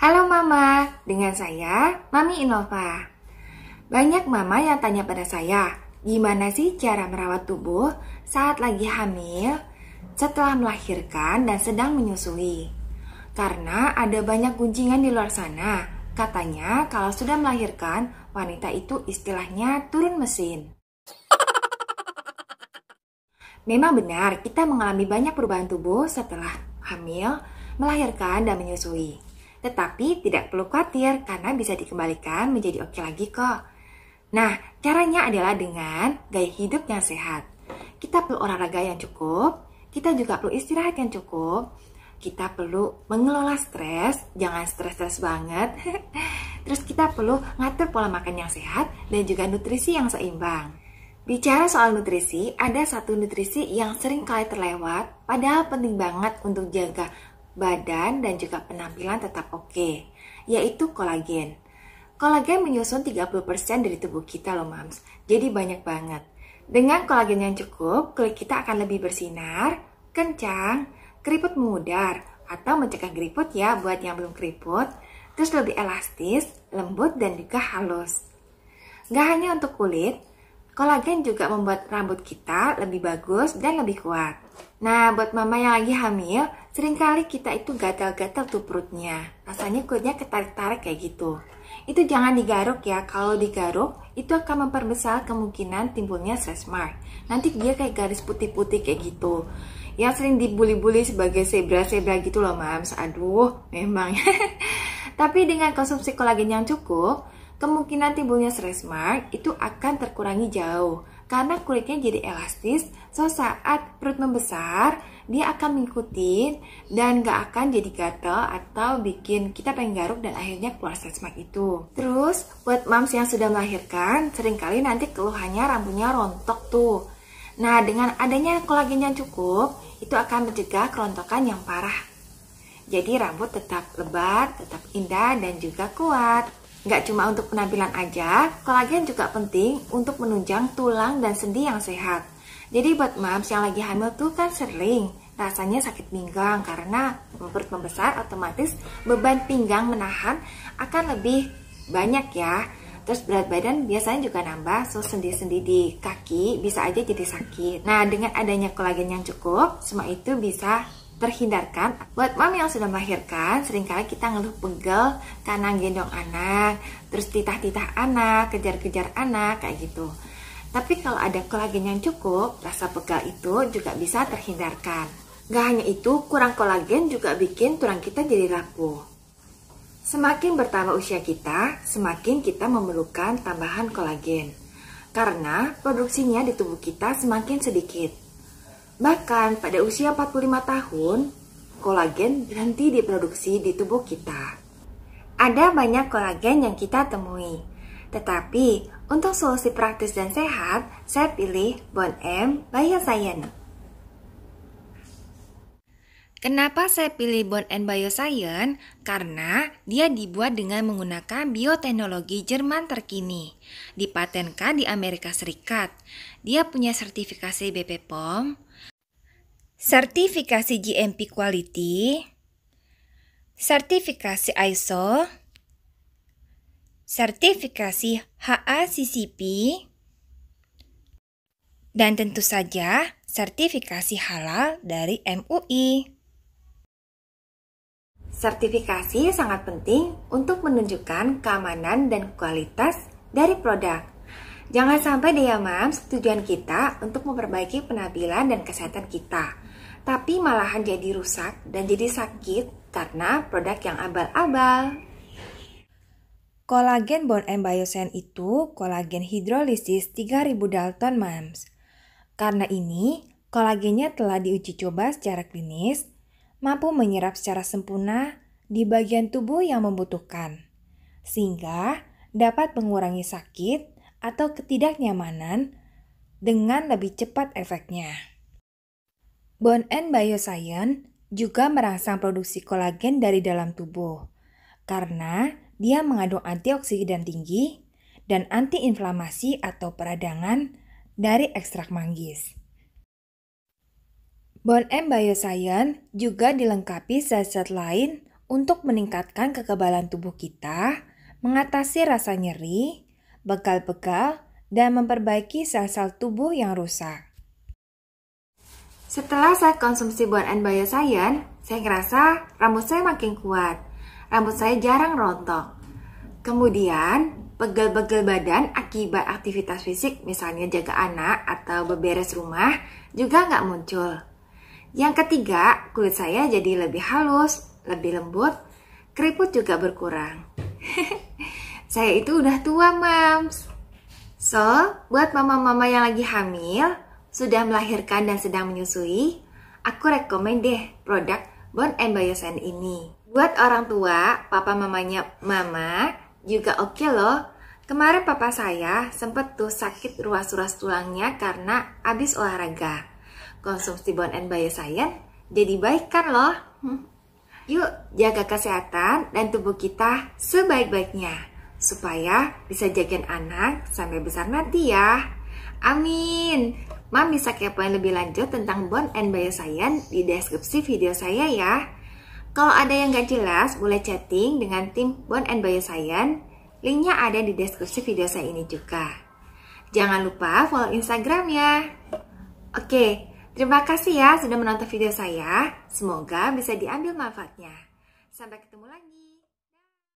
Halo Mama, dengan saya Mami Innova. Banyak mama yang tanya pada saya, gimana sih cara merawat tubuh saat lagi hamil, setelah melahirkan dan sedang menyusui. Karena ada banyak gunjingan di luar sana, katanya kalau sudah melahirkan, wanita itu istilahnya turun mesin. Memang benar, kita mengalami banyak perubahan tubuh setelah hamil, melahirkan, dan menyusui. Tetapi tidak perlu khawatir karena bisa dikembalikan menjadi oke lagi kok. Nah, caranya adalah dengan gaya hidup yang sehat. Kita perlu olahraga yang cukup, kita juga perlu istirahat yang cukup, kita perlu mengelola stres, jangan stres-stres banget. Terus kita perlu ngatur pola makan yang sehat dan juga nutrisi yang seimbang. Bicara soal nutrisi, ada satu nutrisi yang sering kali terlewat, padahal penting banget untuk jaga badan dan juga penampilan tetap oke, yaitu kolagen. Kolagen menyusun 30% dari tubuh kita loh mams, jadi banyak banget. Dengan kolagen yang cukup, kulit kita akan lebih bersinar, kencang, keriput memudar, atau mencegah keriput ya buat yang belum keriput, terus lebih elastis, lembut, dan juga halus. Gak hanya untuk kulit, kolagen juga membuat rambut kita lebih bagus dan lebih kuat. Nah, buat mama yang lagi hamil, seringkali kita itu gatal-gatal tuh perutnya. Rasanya kulitnya ketarik-tarik kayak gitu. Itu jangan digaruk ya, kalau digaruk itu akan memperbesar kemungkinan timbulnya stretch mark. Nanti dia kayak garis putih-putih kayak gitu. Yang sering dibully-bully sebagai zebra-zebra gitu loh mams. Aduh, memang. Tapi dengan konsumsi kolagen yang cukup, kemungkinan timbulnya stretch mark itu akan terkurangi jauh karena kulitnya jadi elastis, so saat perut membesar dia akan mengikuti dan gak akan jadi gatal atau bikin kita pengen garuk dan akhirnya keluar stretch mark itu. Terus buat moms yang sudah melahirkan, seringkali nanti keluhannya rambutnya rontok tuh. Nah, dengan adanya kolagen yang cukup itu akan mencegah kerontokan yang parah. Jadi rambut tetap lebat, tetap indah dan juga kuat. Nggak cuma untuk penampilan aja, kolagen juga penting untuk menunjang tulang dan sendi yang sehat. Jadi buat moms yang lagi hamil tuh kan sering rasanya sakit pinggang karena perut membesar, otomatis beban pinggang menahan akan lebih banyak ya. Terus berat badan biasanya juga nambah, so sendi-sendi di kaki bisa aja jadi sakit. Nah, dengan adanya kolagen yang cukup, semua itu bisa terhindarkan. Buat mom yang sudah melahirkan, seringkali kita ngeluh pegel karena gendong anak, terus titah-titah anak, kejar-kejar anak, kayak gitu. Tapi kalau ada kolagen yang cukup, rasa pegal itu juga bisa terhindarkan. Gak hanya itu, kurang kolagen juga bikin tulang kita jadi rapuh. Semakin bertambah usia kita, semakin kita memerlukan tambahan kolagen. Karena produksinya di tubuh kita semakin sedikit. Bahkan pada usia 45 tahun, kolagen berhenti diproduksi di tubuh kita. Ada banyak kolagen yang kita temui. Tetapi, untuk solusi praktis dan sehat, saya pilih Bon M Bioscience. Kenapa saya pilih Bon M Bioscience? Karena dia dibuat dengan menggunakan bioteknologi Jerman terkini. Dipatenkan di Amerika Serikat. Dia punya sertifikasi BPOM, sertifikasi GMP Quality, sertifikasi ISO, sertifikasi HACCP, dan tentu saja sertifikasi halal dari MUI. Sertifikasi sangat penting untuk menunjukkan keamanan dan kualitas dari produk. Jangan sampai deh ya mams, tujuan kita untuk memperbaiki penampilan dan kesehatan kita, tapi malahan jadi rusak dan jadi sakit karena produk yang abal-abal. Kolagen Bon M Bioscience itu kolagen hidrolisis 3000 Dalton mams. Karena ini, kolagennya telah diuji coba secara klinis, mampu menyerap secara sempurna di bagian tubuh yang membutuhkan, sehingga dapat mengurangi sakit atau ketidaknyamanan dengan lebih cepat efeknya. Bon M Bioscience juga merangsang produksi kolagen dari dalam tubuh karena dia mengandung antioksidan tinggi dan antiinflamasi atau peradangan dari ekstrak manggis. Bon M Bioscience juga dilengkapi zat-zat lain untuk meningkatkan kekebalan tubuh kita, mengatasi rasa nyeri, begal-begal, dan memperbaiki sel-sel tubuh yang rusak. Setelah saya konsumsi Bone and Bioscience, saya ngerasa rambut saya makin kuat. Rambut saya jarang rontok. Kemudian, pegel-pegel badan akibat aktivitas fisik, misalnya jaga anak atau beberes rumah, juga nggak muncul. Yang ketiga, kulit saya jadi lebih halus, lebih lembut, keriput juga berkurang. Saya itu udah tua, Mams. So, buat mama-mama yang lagi hamil, sudah melahirkan dan sedang menyusui, aku rekomen deh produk Bone and Bioscience ini. Buat orang tua, papa mamanya mama juga oke loh. Kemarin papa saya sempet tuh sakit ruas-ruas tulangnya karena habis olahraga. Konsumsi Bone and Bioscience jadi baik kan loh. Yuk jaga kesehatan dan tubuh kita sebaik-baiknya supaya bisa jagain anak sampai besar nanti ya. Amin. Mam bisa kepoin lebih lanjut tentang Bone and Bioscience di deskripsi video saya ya. Kalau ada yang gak jelas, boleh chatting dengan tim Bone and Bioscience. Linknya ada di deskripsi video saya ini juga. Jangan lupa follow Instagram ya. Oke, terima kasih ya sudah menonton video saya. Semoga bisa diambil manfaatnya. Sampai ketemu lagi.